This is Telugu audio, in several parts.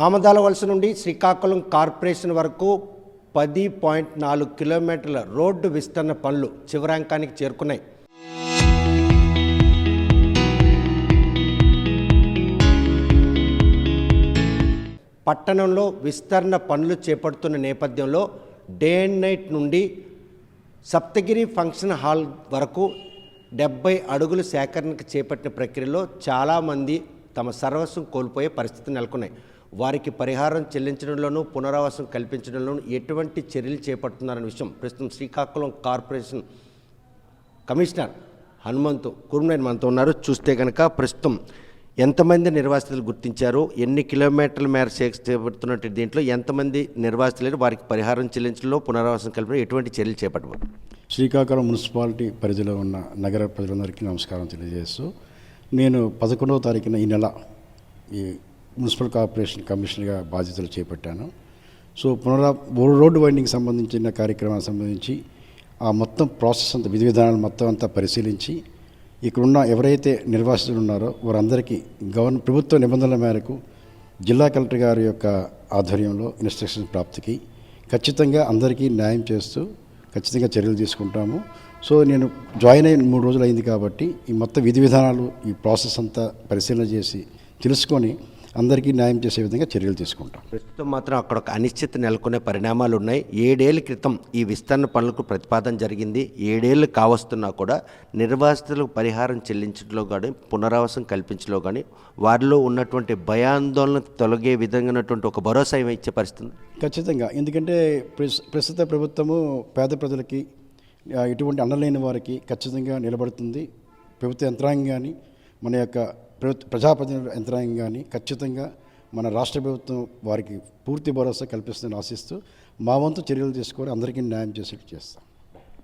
ఆమదాల వలస నుండి శ్రీకాకుళం కార్పొరేషన్ వరకు 10.4 కిలోమీటర్ల రోడ్డు విస్తరణ పనులు చివరాంకానికి చేరుకున్నాయి. పట్టణంలో విస్తరణ పనులు చేపడుతున్న నేపథ్యంలో డే అండ్ నైట్ నుండి సప్తగిరి ఫంక్షన్ హాల్ వరకు 70 అడుగులు సేకరణకు చేపట్టిన ప్రక్రియలో చాలామంది తమ సర్వస్వం కోల్పోయే పరిస్థితి నెలకొన్నాయి. వారికి పరిహారం చెల్లించడంలోనూ పునరావాసం కల్పించడంలోనూ ఎటువంటి చర్యలు చేపడుతున్నారనే విషయం ప్రస్తుతం శ్రీకాకుళం కార్పొరేషన్ కమిషనర్ హనుమంతు కురుమనేని మనతో ఉన్నారు. చూస్తే కనుక ప్రస్తుతం ఎంతమంది నిర్వాసితులు గుర్తించారు, ఎన్ని కిలోమీటర్ల మేర చేపడుతున్నట్టు దీంట్లో ఎంతమంది నిర్వాసితులు వారికి పరిహారం చెల్లించడంలో పునరావాసం కల్పన ఎటువంటి చర్యలు చేపట్టబోదు? శ్రీకాకుళం మున్సిపాలిటీ పరిధిలో ఉన్న నగర ప్రజలందరికీ నమస్కారం తెలియజేస్తూ, నేను 11వ తారీఖున ఈ నెల ఈ మున్సిపల్ కార్పొరేషన్ కమిషనర్గా బాధ్యతలు చేపట్టాను. సో రోడ్డు వైండింగ్కి సంబంధించిన కార్యక్రమానికి సంబంధించి ఆ మొత్తం ప్రాసెస్ అంతా విధి విధానాలు మొత్తం అంతా పరిశీలించి ఇక్కడున్న ఎవరైతే నిర్వాసితులు ఉన్నారో వారందరికీ ప్రభుత్వ నిబంధనల మేరకు జిల్లా కలెక్టర్ గారి యొక్క ఆధ్వర్యంలో ఇన్స్ట్రక్షన్ ప్రాప్తికి ఖచ్చితంగా అందరికీ న్యాయం చేస్తూ ఖచ్చితంగా చర్యలు తీసుకుంటాము. సో నేను జాయిన్ అయిన 3 రోజులు అయింది కాబట్టి ఈ మొత్తం విధి విధానాలు ఈ ప్రాసెస్ అంతా పరిశీలన చేసి తెలుసుకొని అందరికీ న్యాయం చేసే విధంగా చర్యలు తీసుకుంటాం. ప్రస్తుతం మాత్రం అక్కడ ఒక అనిశ్చిత నెలకొనే పరిణామాలు ఉన్నాయి. 7 ఏళ్ల క్రితం ఈ విస్తరణ పనులకు ప్రతిపాదన జరిగింది. 7 ఏళ్ళు కావస్తున్నా కూడా నిర్వాసితులకు పరిహారం చెల్లించడంలో కానీ పునరావాసం కల్పించడంలో కానీ వారిలో ఉన్నటువంటి భయాందోళన తొలగే విధంగా ఉన్నటువంటి ఒక భరోసా ఇచ్చే పరిస్థితి ఖచ్చితంగా. ఎందుకంటే ప్రస్తుత ప్రభుత్వము పేద ప్రజలకి ఎటువంటి అండలేని వారికి ఖచ్చితంగా నిలబడుతుంది. ప్రభుత్వ యంత్రాంగం కానీ మన యొక్క ప్రజాప్రతినిధుల యంత్రాంగం కానీ ఖచ్చితంగా మన రాష్ట్ర ప్రభుత్వం వారికి పూర్తి భరోసా కల్పిస్తుందని ఆశిస్తూ మా వంతు చర్యలు తీసుకొని అందరికీ న్యాయం చేసేట్టు చేస్తాం.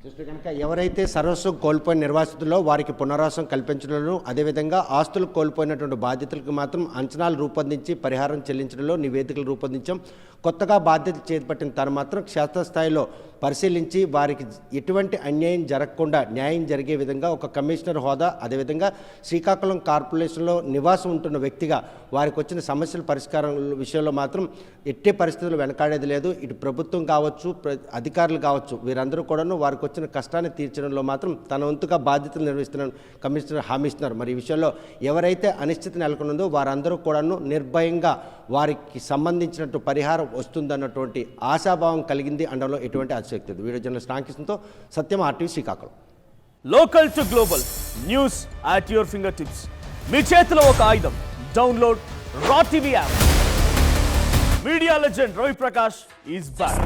చూస్తే కనుక ఎవరైతే సర్వస్వం కోల్పోయిన నిర్వాసితుల్లో వారికి పునరావాసం కల్పించడంలో, అదేవిధంగా ఆస్తులు కోల్పోయినటువంటి బాధ్యతలకు మాత్రం అంచనాలు రూపొందించి పరిహారం చెల్లించడంలో నివేదికలు రూపొందించాం. కొత్తగా బాధ్యతలు చేపట్టిన తను మాత్రం క్షేత్రస్థాయిలో పరిశీలించి వారికి ఎటువంటి అన్యాయం జరగకుండా న్యాయం జరిగే విధంగా ఒక కమిషనర్ హోదా, అదేవిధంగా శ్రీకాకుళం కార్పొరేషన్లో నివాసం ఉంటున్న వ్యక్తిగా వారికి వచ్చిన సమస్యల పరిష్కారం విషయంలో మాత్రం ఎట్టి పరిస్థితులు వెనకాడేది లేదు. ఇటు ప్రభుత్వం కావచ్చు, అధికారులు కావచ్చు, వీరందరూ కూడాను వారికి వచ్చిన కష్టాన్ని తీర్చడంలో మాత్రం తన వంతుగా బాధ్యతలు నిర్వహిస్తున్న కమిషనర్ హామీ ఇస్తున్నారు. మరి ఈ విషయంలో ఎవరైతే అనిశ్చితి నెలకొన్నదో వారందరూ కూడాను నిర్భయంగా వారికి సంబంధించినట్టు పరిహారం వస్తుందన్నటువంటి ఆశాభావం కలిగింది అనడంలో ఎటువంటి ఆసక్తి లేదు. వీడియో జర్నలిస్ట్ రామకృష్ణతో Satyam, RTV Srikakulam. Local to global news at your finger tips. మీ చేతిలో ఒక ఆయుధం. Download raw TV app. Media legend Ravi Prakash is back.